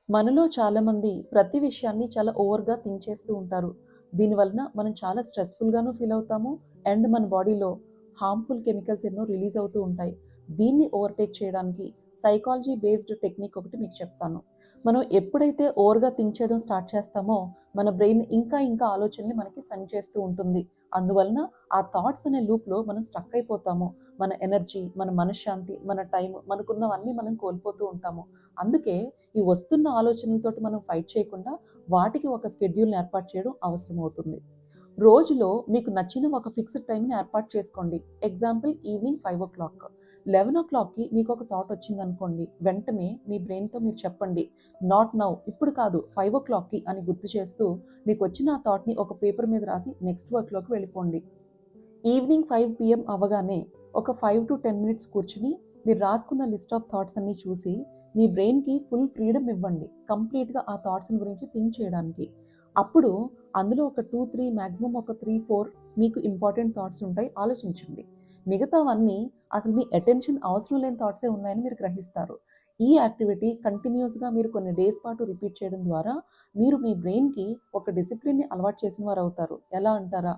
మనలో చాలామంది ప్రతి విషయాన్ని చాలా ఓవర్‌గా థింక్ చేస్తూ ఉంటారు. దీనివలన మనం చాలా స్ట్రెస్‌ఫుల్‌గాను ఫీల్ అవుతాము. అండ్ మన బాడీలో హార్మ్‌ఫుల్ కెమికల్స్ ఎన్నో రిలీజ్ అవుతూ ఉంటాయి. దీన్ని ఓవర్‌టేక్ చేయడానికి సైకాలజీ బేస్డ్ టెక్నిక్ ఒకటి మీకు చెప్తాను. మనం ఎప్పుడైతే ఓవర్‌గా థింక్ చేయడం స్టార్ట్ చేస్తామో, మన బ్రెయిన్ ఇంకా ఇంకా ఆలోచనలు మనకి సెండ్ చేస్తూ ఉంటుంది. అందువలన ఆ థాట్స్ అనే లూప్‌లో మనం స్టక్ అయిపోతాము. మన ఎనర్జీ, మన మనశ్శాంతి, మన టైం, మనకున్నవన్నీ మనం కోల్పోతూ ఉంటాము. అందుకే ఈ వస్తున్న ఆలోచనలతోటి మనం ఫైట్ చేయకుండా వాటికి ఒక షెడ్యూల్‌ని ఏర్పాటు చేయడం అవసరమవుతుంది. రోజులో మీకు నచ్చిన ఒక ఫిక్స్డ్ టైమ్‌ని ఏర్పాటు చేసుకోండి. Example evening 5:00. 11:00కి మీకు ఒక థాట్ వచ్చిందనుకోండి. వెంటనే మీ బ్రెయిన్‌తో మీరు చెప్పండి. నాట్ నౌ, ఇప్పుడు కాదు, 5:00కి అని గుర్తు చేస్తూ మీకు వచ్చిన ఆ థాట్‌ని ఒక పేపర్ మీద రాసి నెక్స్ట్ వర్క్‌లోకి వెళ్ళిపోండి. ఈవినింగ్ 5 PM అవ్వగానే ఒక 5-10 మినిట్స్ కూర్చుని మీరు రాసుకున్న లిస్ట్ ఆఫ్ థాట్స్ అన్నీ చూసి మీ బ్రెయిన్‌కి ఫుల్ ఫ్రీడమ్ ఇవ్వండి. కంప్లీట్‌గా ఆ థాట్స్‌ని గురించి థింక్ చేయడానికి. అప్పుడు అందులో ఒక 2, 3 మాక్సిమం ఒక 3, 4 మీకు ఇంపార్టెంట్ థాట్స్ ఉంటాయి. ఆలోచించండి. మిగతావన్నీ అసలు మీ అటెన్షన్ అవసరం లేని థాట్సే ఉన్నాయని మీరు గ్రహిస్తారు. ఈ యాక్టివిటీ కంటిన్యూయస్‌గా మీరు కొన్ని డేస్ పాటు రిపీట్ చేయడం ద్వారా మీరు మీ బ్రెయిన్‌కి ఒక డిసిప్లిన్‌ని అలవాటు చేసిన వారవుతారు. ఎలా అంటారా?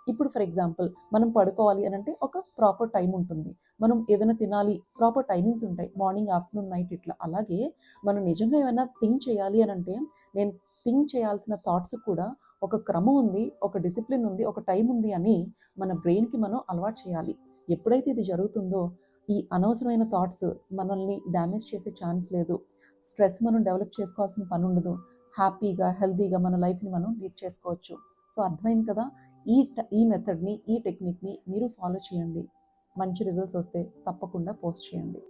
ఇప్పుడు ఫర్ ఎగ్జాంపుల్ మనం పడుకోవాలి అనంటే ఒక ప్రాపర్ టైం ఉంటుంది. మనం ఏదైనా తినాలి, ప్రాపర్ టైమింగ్స్ ఉంటాయి. మార్నింగ్, ఆఫ్టర్‌నూన్, నైట్ ఇట్లా. అలాగే మనం నిజంగా ఏమైనా థింక్ చేయాలి అనంటే నేను థింక్ చేయాల్సిన థాట్స్‌కి కూడా ఒక క్రమం ఉంది, ఒక డిసిప్లిన్ ఉంది, ఒక టైం ఉంది అని మన బ్రెయిన్‌కి మనం అలవాటు చేయాలి. ఎప్పుడైతే ఇది జరుగుతుందో ఈ అనవసరమైన థాట్స్ మనల్ని డ్యామేజ్ చేసే ఛాన్స్ లేదు. స్ట్రెస్ మనం డెవలప్ చేసుకోవాల్సిన పనుండదు. హ్యాపీగా, హెల్తీగా మన లైఫ్‌ని మనం లీడ్ చేసుకోవచ్చు. సో అర్థమైంది కదా! ఈ మెథడ్‌ని, ఈ టెక్నిక్‌ని మీరు ఫాలో చేయండి. మంచి రిజల్ట్స్ వస్తే తప్పకుండా పోస్ట్ చేయండి.